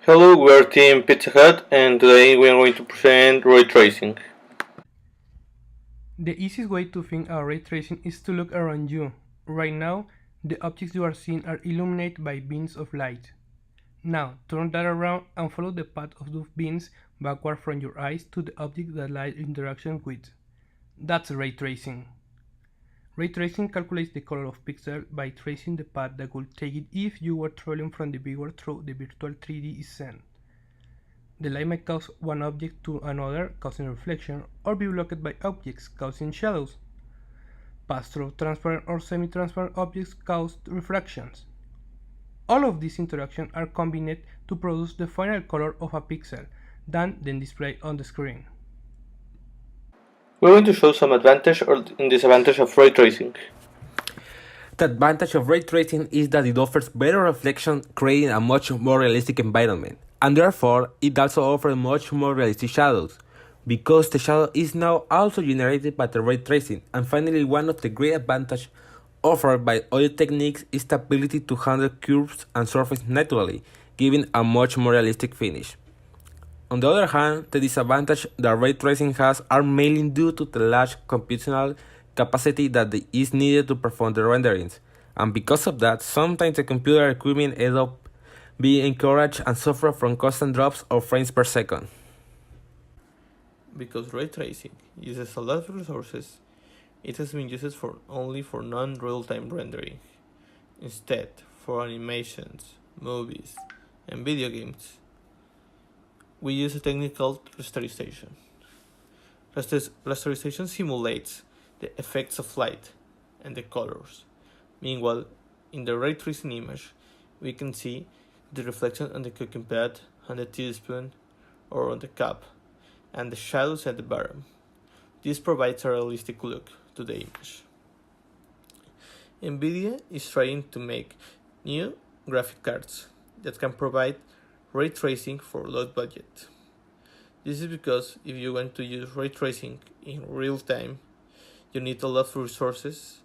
Hello, we are Team Pizza Hut, and today we are going to present ray tracing. The easiest way to think about ray tracing is to look around you. Right now, the objects you are seeing are illuminated by beams of light. Now, turn that around and follow the path of those beams backward from your eyes to the object that light interaction with. That's ray tracing. Ray tracing calculates the color of pixels by tracing the path that would take it if you were traveling from the viewer through the virtual 3D scene. The light might cause one object to another, causing reflection, or be blocked by objects, causing shadows. Pass-through transparent or semi-transparent objects cause refractions. All of these interactions are combined to produce the final color of a pixel, then displayed on the screen. We're going to show some advantage or disadvantage of ray tracing. The advantage of ray tracing is that it offers better reflection, creating a much more realistic environment, and therefore it also offers much more realistic shadows, because the shadow is now also generated by the ray tracing. And finally, one of the great advantages offered by other techniques is the ability to handle curves and surfaces naturally, giving a much more realistic finish. On the other hand, the disadvantage that ray tracing has are mainly due to the large computational capacity that is needed to perform the renderings, and because of that, sometimes the computer equipment ends up being encouraged and suffer from constant drops of frames per second. Because ray tracing uses a lot of resources, it has been used only for non-real-time rendering. Instead, for animations, movies, and video games, we use a technique called rasterization. Rasterization simulates the effects of light and the colors. Meanwhile, in the ray tracing image, we can see the reflection on the cooking pad, on the teaspoon, or on the cup, and the shadows at the bottom. This provides a realistic look to the image. NVIDIA is trying to make new graphic cards that can provide ray tracing for low budget. This is because if you want to use ray tracing in real time, you need a lot of resources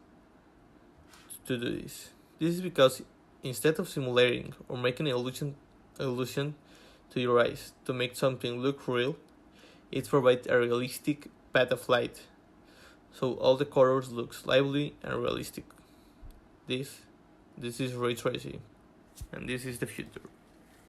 to do this. This is because instead of simulating or making an illusion to your eyes to make something look real, it provides a realistic path of light, so all the colors looks lively and realistic. This is ray tracing, and this is the future.